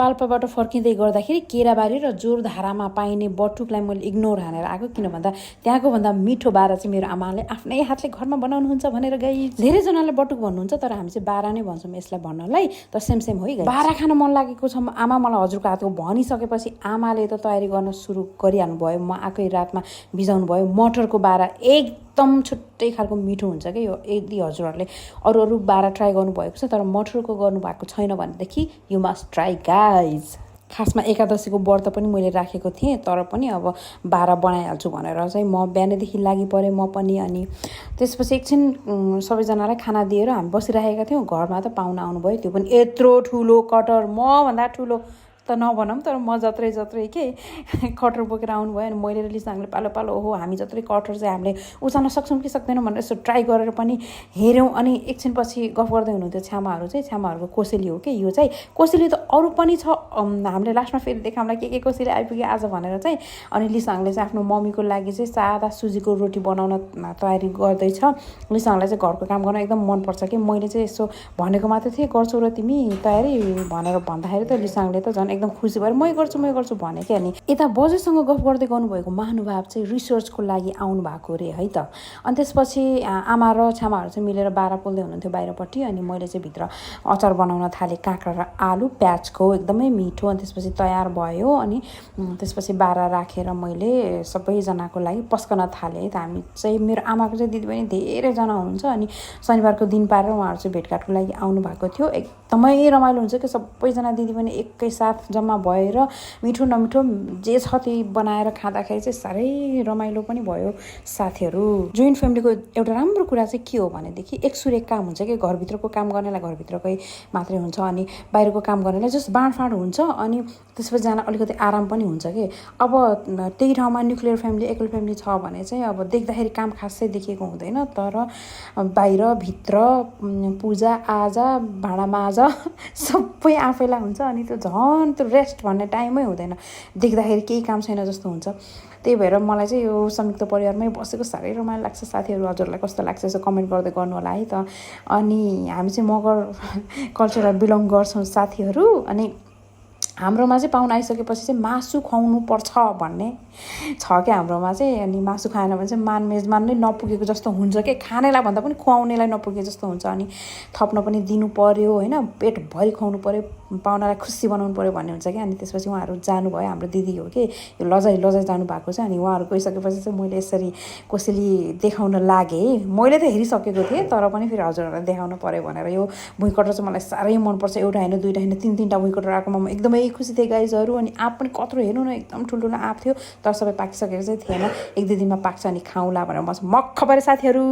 पाल्पाबाट फर्किँदै गर्दाखेरि केराबारी र जोरधारामा पाइने बटुकलाई मैले इग्नोर हानेर आएको, किन भन्दा त्यहाँको भन्दा मिठो बारा चाहिँ मेरो आमाले आफ्नै हातले घरमा बनाउनुहुन्छ भनेर गई। धेरैजनाले बटुक भन्नुहुन्छ, तर हामी चाहिँ बारा नै भन्छौँ यसलाई भन्नलाई, त सेम सेम हो है। बारा खान मन लागेको छ आमा मलाई हजुरको हातको भनिसकेपछि आमाले त तयारी गर्न सुरु गरिहाल्नु भयो। म आएकै रातमा बिजाउनु भयो। मटरको बारा एकदम छुट्टै खालको मिठो हुन्छ कि यो। यदि हजुरहरूले अरू बारा ट्राई गर्नुभएको छ तर मटरको गर्नुभएको छैन भनेदेखि यु मस्ट ट्राई गाइज। खासमा एकादशीको व्रत पनि मैले राखेको थिएँ, तर पनि अब बारा बनाइहाल्छु भनेर चाहिँ म बिहानैदेखि लागि परेँ म पनि। अनि त्यसपछि एकछिन सबैजनालाई खाना दिएर हामी बसिरहेका थियौँ। घरमा त पाहुना आउनुभयो, त्यो पनि यत्रो ठुलो कटर, मभन्दा ठुलो त नभनौँ तर म जत्रै के कटर बोकेर आउनुभयो। अनि मैले लिसाङले पालो ओहो हामी जत्रै कटर चाहिँ हामीले उचाल्न सक्छौँ कि सक्दैनौँ भनेर यसो ट्राई गरेर पनि हेऱ्यौँ। अनि एकछिनपछि गफ गर्दै हुनुहुन्थ्यो छ्यामाहरू चाहिँ, छ्यामाहरूको कोसेली हो कि यो चाहिँ। कोसेली त अरू पनि छ, हामीले लास्टमा फेरि देखाउँला के कोसेली आइपुग्यो आज भनेर चाहिँ। अनि लिसाङले चाहिँ आफ्नो मम्मीको लागि चाहिँ सादा सुजीको रोटी बनाउन तयारी गर्दैछ। लिसाङलाई चाहिँ घरको काम गर्न एकदम मनपर्छ कि। मैले चाहिँ यसो भनेको मात्रै थिएँ गर्छौ र तिमी तयारी भनेर भन्दाखेरि त लिसाङले त झन् एकदम खुसी भएर मै गर्छु भने कि। अनि यता बजेसँग गफ गर्दै गर्नुभएको महानुभाव चाहिँ रिसर्चको लागि आउनु भएको अरे है त। अनि त्यसपछि आमा र छ्यामाहरू चाहिँ मिलेर बारा पोल्दै हुनुहुन्थ्यो बाहिरपट्टि। अनि मैले चाहिँ भित्र अचार बनाउन थालेँ, काँक्रा र आलु प्याजको, एकदमै मिठो। अनि त्यसपछि तयार भयो। अनि त्यसपछि बारा राखेर मैले सबैजनाको लागि पस्कन थालेँ। त हामी चाहिँ मेरो आमाको चाहिँ दिदीबहिनी धेरैजना हुनुहुन्छ। अनि शनिबारको दिन पारेर उहाँहरू चाहिँ भेटघाटको लागि आउनु भएको थियो। एकदमै रमाइलो हुन्छ कि सबैजना दिदीबहिनी एकैसाथ जम्मा भएर मिठो नमिठो जे छ त्यही बनाएर खाँदाखेरि चाहिँ साह्रै रमाइलो पनि भयो साथीहरू। जोइन्ट फ्यामिलीको एउटा राम्रो कुरा चाहिँ के हो भनेदेखि एकसुरेक काम हुन्छ कि। घरभित्रको काम गर्नेलाई घरभित्रकै मात्रै हुन्छ, अनि बाहिरको काम गर्नेलाई जस्ट बाँडफाँड हुन्छ। अनि त्यसपछि जान अलिकति आराम पनि हुन्छ कि। अब त्यही ठाउँमा न्युक्लियर फ्यामिली एकल फ्यामिली छ भने चाहिँ अब देख्दाखेरि काम खासै देखिएको हुँदैन, तर बाहिर भित्र पूजा आजा भाँडा माझा सबै आफैलाई हुन्छ। अनि त्यो झन् त्यो रेस्ट भन्ने टाइमै हुँदैन, देख्दाखेरि केही काम छैन जस्तो हुन्छ। त्यही भएर मलाई चाहिँ यो संयुक्त परिवारमै बसेको साह्रै रमाइलो लाग्छ। साथीहरू हजुरलाई कस्तो लाग्छ यसो कमेन्ट गर्दै गर्नु होला है त। अनि हामी चाहिँ मगर कल्चरलाई बिलङ गर्छौँ साथीहरू। अनि हाम्रोमा चाहिँ पाहुना आइसकेपछि चाहिँ मासु खुवाउनु पर्छ भन्ने छ क्या हाम्रोमा चाहिँ। अनि मासु खाएन भने चाहिँ मेजमान नै नपुगेको जस्तो हुन्छ कि, खानेलाई भन्दा पनि खुवाउनेलाई नपुगे जस्तो हुन्छ। अनि थप्न पनि दिनु पर्यो होइन, पेटभरि खुवाउनु पर्यो, पाहुनालाई खुसी बनाउनु पर्यो भन्ने हुन्छ क्या। अनि त्यसपछि उहाँहरू जानुभयो, हाम्रो दिदी हो कि यो लजाइ जानु भएको छ। अनि उहाँहरू गइसकेपछि चाहिँ मैले यसरी कोसेली देखाउन लागेँ। मैले त हेरिसकेको थिएँ तर पनि फेरि हजुरहरूलाई देखाउनु पर्यो भनेर। यो भुइँकटर चाहिँ मलाई साह्रै मनपर्छ, एउटा होइन दुईवटा होइन तिनवटा भुइँकटर आएकोमा म एकदमै खुसी थिएँ गाइजहरू। अनि आँप पनि कत्रो हेर्नु न एकदम ठुल्ठुलो आँप थियो, तर सबै पाकिसकेको चाहिँ थिएन। एक दुई दिनमा पाक्छ अनि खाउँला भनेर म मक्ख परे साथीहरू।